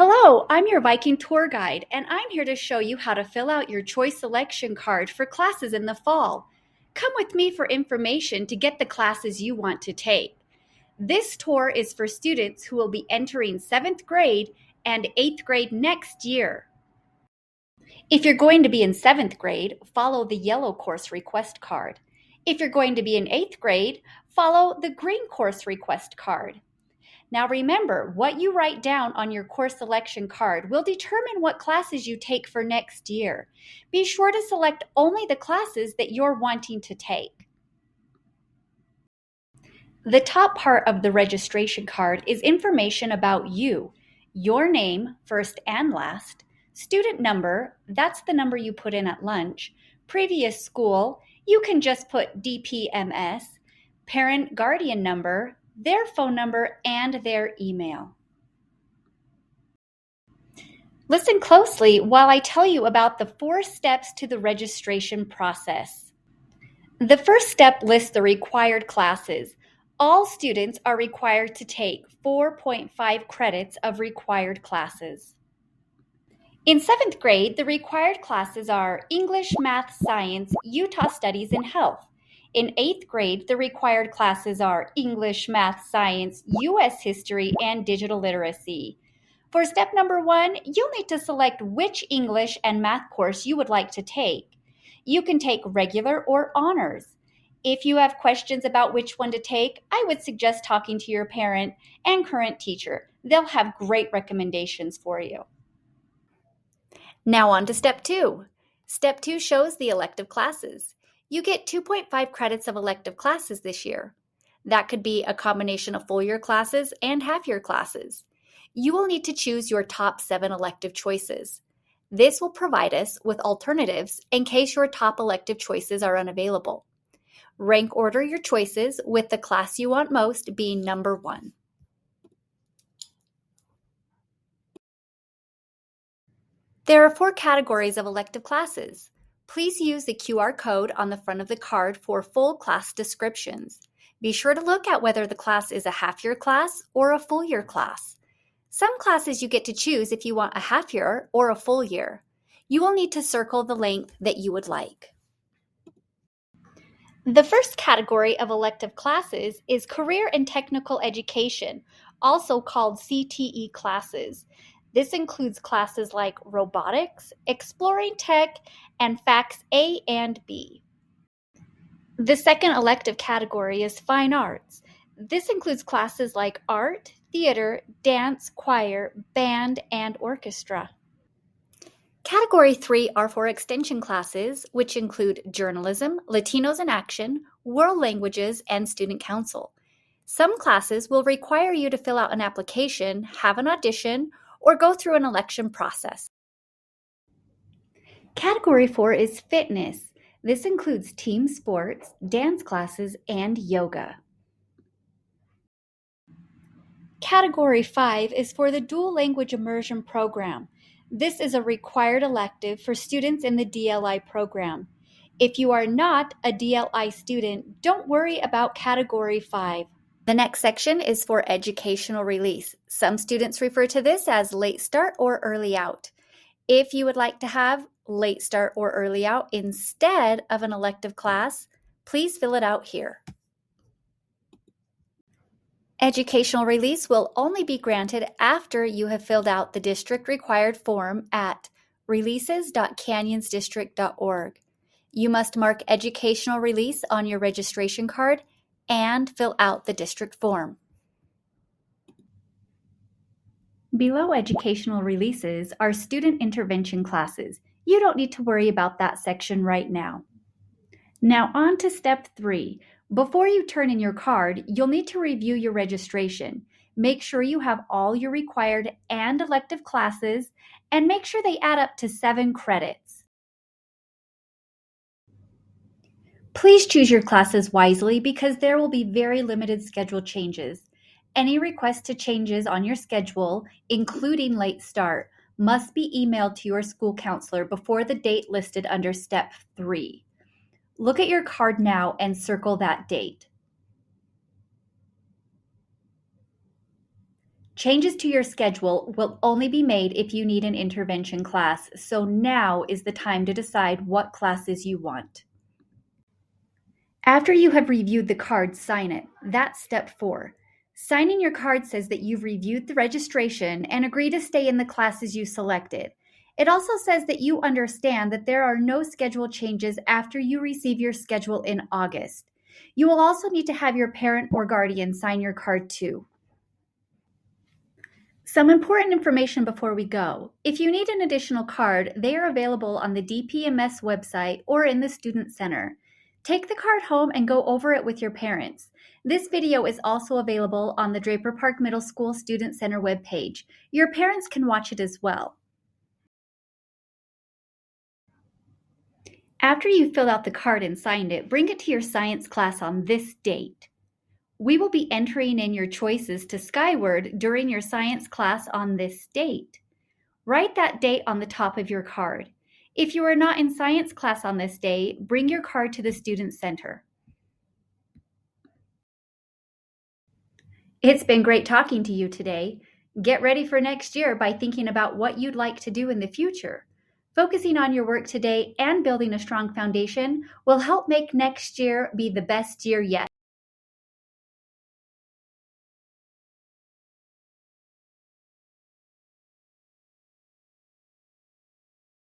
Hello, I'm your Viking tour guide, and I'm here to show you how to fill out your choice selection card for classes in the fall. Come with me for information to get the classes you want to take. This tour is for students who will be entering 7th grade and 8th grade next year. If you're going to be in 7th grade, follow the yellow course request card. If you're going to be in 8th grade, follow the green course request card. Now remember, what you write down on your course selection card will determine what classes you take for next year. Be sure to select only the classes that you're wanting to take. The top part of the registration card is information about you, your name, first and last, student number, that's the number you put in at lunch, previous school, you can just put DPMS, parent guardian number, their phone number, and their email. Listen closely while I tell you about the 4 steps to the registration process. The first step lists the required classes. All students are required to take 4.5 credits of required classes. In 7th grade, the required classes are English, Math, Science, Utah Studies, and Health. In 8th grade, the required classes are English, Math, Science, U.S. History, and Digital Literacy. For step number 1, you'll need to select which English and Math course you would like to take. You can take regular or honors. If you have questions about which one to take, I would suggest talking to your parent and current teacher. They'll have great recommendations for you. Now on to step 2. Step 2 shows the elective classes. You get 2.5 credits of elective classes this year. That could be a combination of full year classes and half year classes. You will need to choose your top 7 elective choices. This will provide us with alternatives in case your top elective choices are unavailable. Rank order your choices with the class you want most being number 1. There are 4 categories of elective classes. Please use the QR code on the front of the card for full class descriptions. Be sure to look at whether the class is a half-year class or a full-year class. Some classes you get to choose if you want a half-year or a full year. You will need to circle the length that you would like. The first category of elective classes is Career and Technical Education, also called CTE classes. This includes classes like Robotics, Exploring Tech, and Facts A and B. The second elective category is Fine Arts. This includes classes like Art, Theater, Dance, Choir, Band, and Orchestra. Category 3 are for extension classes, which include Journalism, Latinos in Action, World Languages, and Student Council. Some classes will require you to fill out an application, have an audition, or go through an election process. Category 4 is Fitness. This includes team sports, dance classes, and yoga. Category 5 is for the Dual Language Immersion Program. This is a required elective for students in the DLI program. If you are not a DLI student, don't worry about Category 5. The next section is for educational release. Some students refer to this as late start or early out. If you would like to have late start or early out instead of an elective class, please fill it out here. Educational release will only be granted after you have filled out the district-required form at releases.canyonsdistrict.org. You must mark educational release on your registration card and fill out the district form. Below educational releases are student intervention classes. You don't need to worry about that section right now. Now on to step 3. Before you turn in your card, you'll need to review your registration. Make sure you have all your required and elective classes, and make sure they add up to 7 credits. Please choose your classes wisely because there will be very limited schedule changes. Any request to changes on your schedule, including late start, must be emailed to your school counselor before the date listed under step 3. Look at your card now and circle that date. Changes to your schedule will only be made if you need an intervention class, so now is the time to decide what classes you want. After you have reviewed the card, sign it. That's step 4. Signing your card says that you've reviewed the registration and agree to stay in the classes you selected. It also says that you understand that there are no schedule changes after you receive your schedule in August. You will also need to have your parent or guardian sign your card too. Some important information before we go. If you need an additional card, they are available on the DPMS website or in the Student Center. Take the card home and go over it with your parents. This video is also available on the Draper Park Middle School Student Center webpage. Your parents can watch it as well. After you've filled out the card and signed it, bring it to your science class on this date. We will be entering in your choices to Skyward during your science class on this date. Write that date on the top of your card. If you are not in science class on this day, bring your card to the Student Center. It's been great talking to you today. Get ready for next year by thinking about what you'd like to do in the future. Focusing on your work today and building a strong foundation will help make next year be the best year yet.